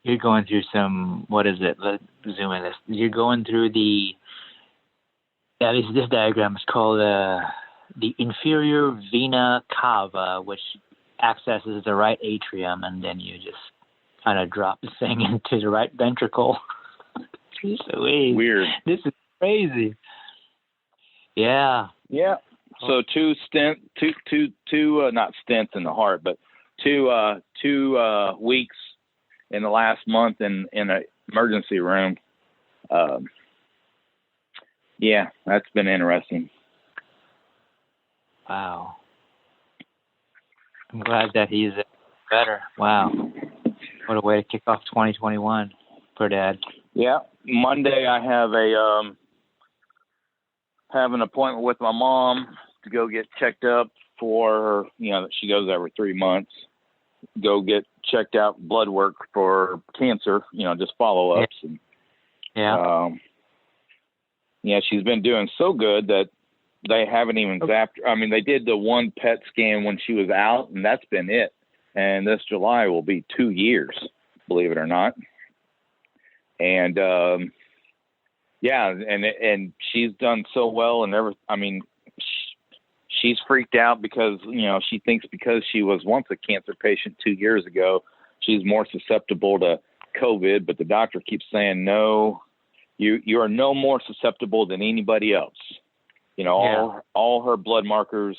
You're going through some, what is it? Let's zoom in this. You're going through this diagram is called the inferior vena cava, which accesses the right atrium, and then you just kind of drop the thing into the right ventricle. Weird. This is crazy. Yeah. Yeah. So two not stents in the heart, but two weeks in the last month in an emergency room. Yeah, that's been interesting. Wow. I'm glad that he's better. Wow. What a way to kick off 2021 for Dad. Yeah. Monday I have an appointment with my mom to go get checked up for, she goes every 3 months, go get checked out, blood work for cancer, just follow-ups. Yeah. And, she's been doing so good that they haven't even zapped her. I mean, they did the one PET scan when she was out, and that's been it. And this July will be 2 years, believe it or not. And, and she's done so well and she's freaked out because, she thinks because she was once a cancer patient 2 years ago, she's more susceptible to COVID, but the doctor keeps saying, no, you are no more susceptible than anybody else. All her blood markers,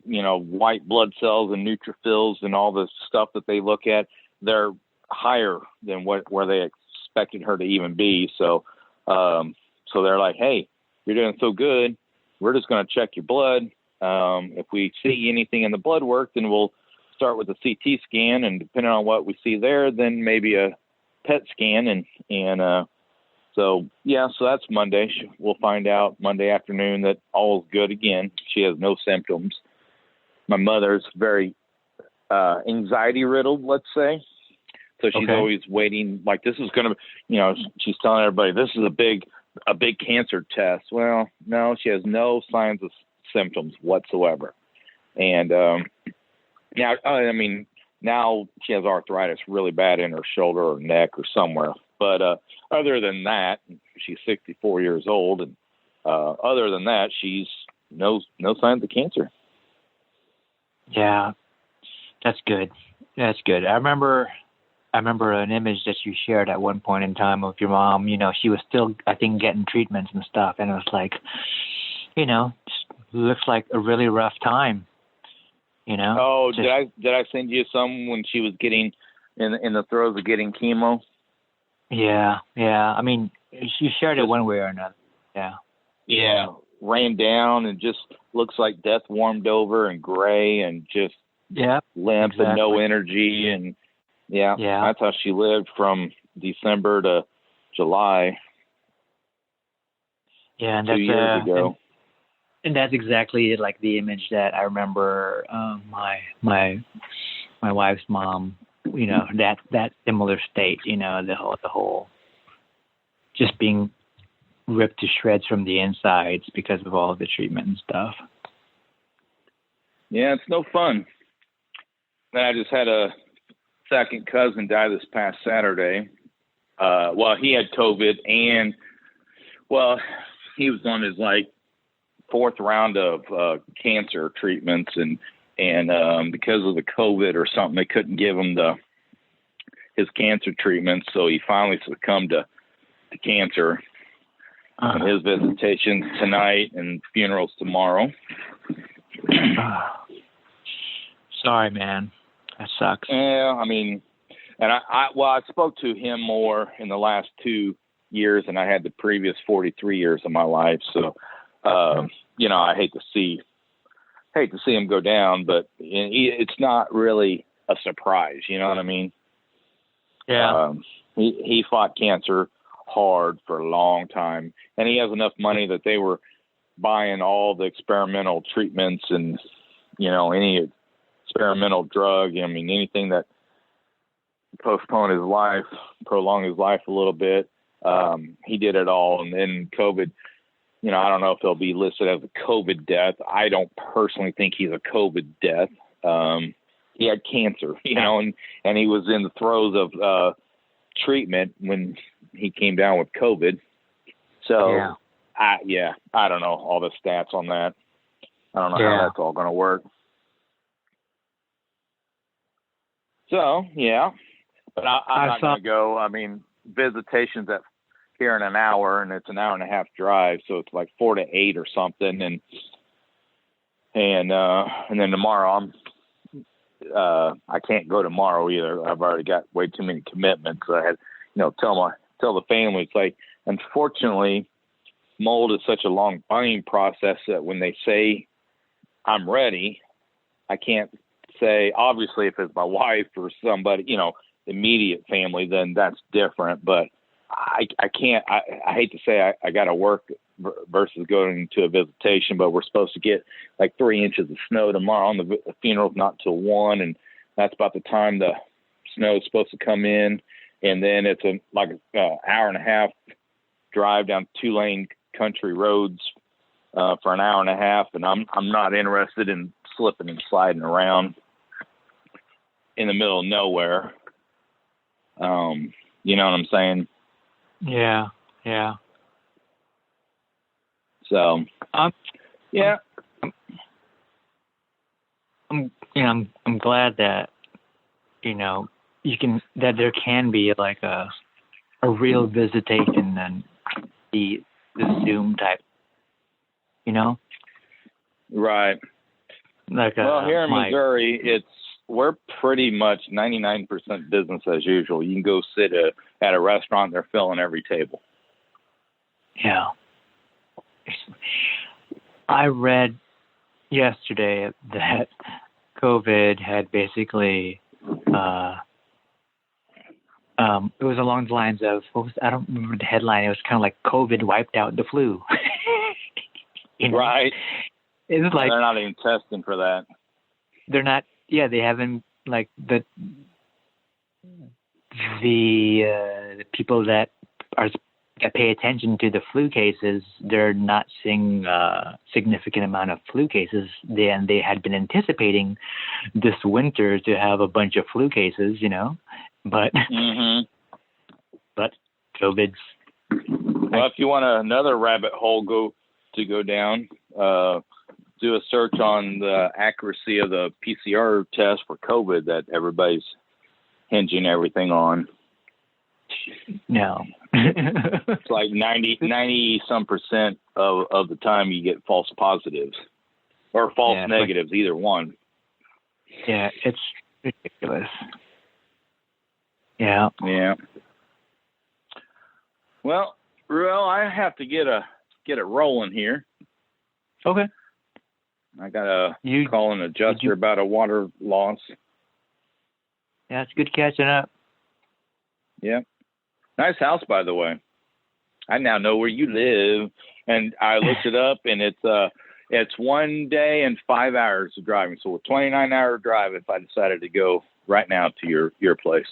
white blood cells and neutrophils and all the stuff that they look at, they're higher than where they expected her to even be. So So they're like, hey, you're doing so good. We're just going to check your blood. If we see anything in the blood work, then we'll start with a CT scan, and depending on what we see there, then maybe a PET scan. So that's Monday. We'll find out Monday afternoon that all is good again. She has no symptoms. My mother's very anxiety riddled, let's say. So she's always waiting, like this is going to, she's telling everybody this is a big cancer test. Well, no, she has no signs of symptoms whatsoever. And now she has arthritis really bad in her shoulder or neck or somewhere. But other than that, she's 64 years old, and other than that, she's no signs of cancer. Yeah, that's good. That's good. I remember an image that you shared at one point in time of your mom. She was still, I think, getting treatments and stuff, and it was like, just looks like a really rough time. Oh, did I send you some when she was getting in the throes of getting chemo? Yeah. I mean, you shared it one way or another. Yeah. Yeah. Ran down and just looks like death warmed over and gray and just limp and no energy. And that's how she lived from December to July. Yeah, and 2 years ago. And that's exactly like the image that I remember my wife's mom, that similar state, the whole just being ripped to shreds from the insides because of all the treatment and stuff. Yeah, it's no fun. Then I just had a second cousin die this past Saturday. He had COVID, and he was on his fourth round of cancer treatments, and because of the COVID or something, they couldn't give him his cancer treatment, so he finally succumbed to cancer. And his visitation tonight and funerals tomorrow. Sorry, man. That sucks. Yeah, I mean, and I spoke to him more in the last 2 years than I had the previous 43 years of my life. So, I hate to see him go down, but it's not really a surprise. You know what I mean? Yeah. He fought cancer hard for a long time, and he has enough money that they were buying all the experimental treatments and any experimental drug. I mean, anything that prolong his life a little bit. He did it all, and then COVID. I don't know if he'll be listed as a COVID death. I don't personally think he's a COVID death. He had cancer, and he was in the throes of treatment when he came down with COVID. So, I don't know all the stats on that. I don't know how that's all going to work. So, but I'm not going to go. I mean, visitation's here in an hour, and it's an hour and a half drive, so it's like 4 to 8 or something, and then tomorrow I can't go tomorrow either. I've already got way too many commitments. So I had, tell the family, it's like, unfortunately, mold is such a long buying process that when they say I'm ready, I can't say, obviously, if it's my wife or somebody, immediate family, then that's different. But I can't, I hate to say I got to work versus going to a visitation, but we're supposed to get like 3 inches of snow tomorrow. On the funeral's not till 1, and that's about the time the snow is supposed to come in. And then it's an hour and a half drive down 2-lane country roads for an hour and a half, and I'm not interested in slipping and sliding around in the middle of nowhere. You know what I'm saying? Yeah. So, I'm glad that that there can be like a real visitation and the Zoom type, Right. Here in Missouri, we're pretty much 99% business as usual. You can go sit at a restaurant, they're filling every table. Yeah. I read yesterday that COVID had basically, it was along the lines of, I don't remember the headline. It was kind of like COVID wiped out the flu. Right. It's like, they're not even testing for that. They're not, they haven't, like, the people that pay attention to the flu cases, they're not seeing a significant amount of flu cases. And they had been anticipating this winter to have a bunch of flu cases, but but COVID's. Well, if you want another rabbit hole go down, do a search on the accuracy of the PCR test for COVID that everybody's hinging everything on. No. It's like 90 some percent of the time you get false positives or false negatives, either one. Yeah, it's ridiculous. Yeah. Yeah. Well, Ruel, I have to get it rolling here. Okay. I got to call an adjuster about a water loss. Yeah, it's good catching up. Yeah. Nice house, by the way. I now know where you live, and I looked it up, and it's 1 day and 5 hours of driving, so a 29-hour drive if I decided to go right now to your place.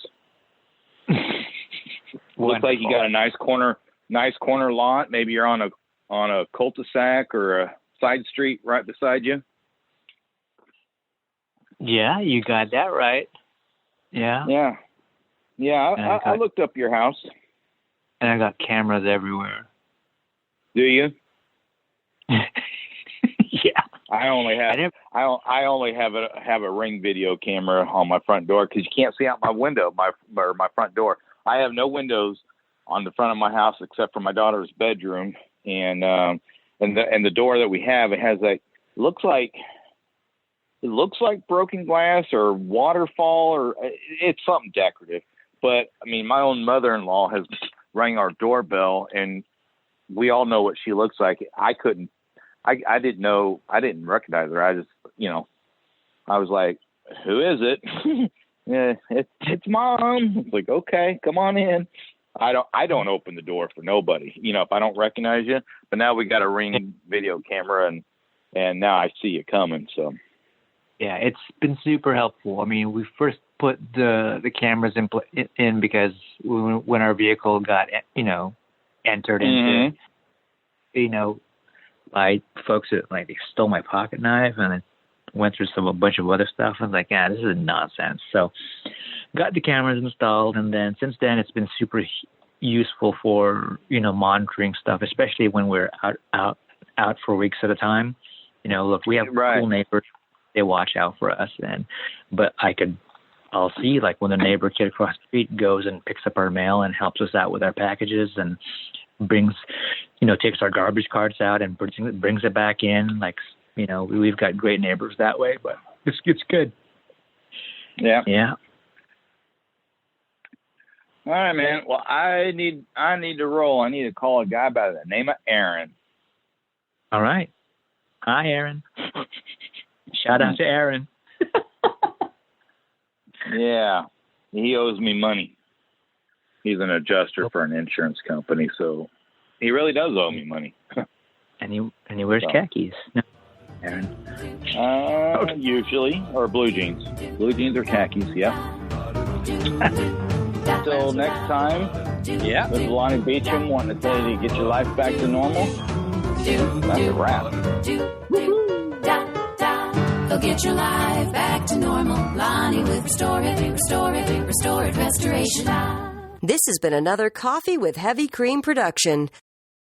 Looks like you got a nice corner lot. Maybe you're on a cul-de-sac or a side street right beside you. Yeah, you got that right. Yeah. Yeah. Yeah, I looked up your house. And I got cameras everywhere. Do you? Yeah. I only have a Ring video camera on my front door because you can't see out my window, my front door. I have no windows on the front of my house except for my daughter's bedroom, and the door that we have, it has looks like broken glass or waterfall, or it's something decorative. But I mean, my own mother-in-law has rang our doorbell, and we all know what she looks like. I didn't recognize her. I just, I was like, who is it? Yeah, it's Mom. It's like, okay, come on in. I don't open the door for nobody, if I don't recognize you. But now we got a Ring video camera, and now I see you coming. So yeah, it's been super helpful. I mean, we first put the cameras in because when our vehicle got entered into by folks that they stole my pocket knife and it went through a bunch of other stuff. I was like, this is nonsense. So got the cameras installed, and then since then it's been super useful for monitoring stuff, especially when we're out for weeks at a time. Look, we have cool neighbors. They watch out for us, but I'll see when the neighbor kid across the street goes and picks up our mail and helps us out with our packages and brings, takes our garbage carts out and brings it back in. We've got great neighbors that way, but it's good. Yeah. Yeah. All right, man. Well, I need to roll. I need to call a guy by the name of Aaron. All right. Hi, Aaron. Shout out to Aaron. Yeah, he owes me money. He's an adjuster for an insurance company, so he really does owe me money. And he wears khakis. No, Aaron. Usually, or blue jeans. Blue jeans or khakis, yeah. Until next time, this is Lonnie Beecham wanting to tell you to get your life back to normal. That's a wrap. Go get your life back to normal. Lonnie with Restore It Restoration. This has been another Coffee with Heavy Cream production.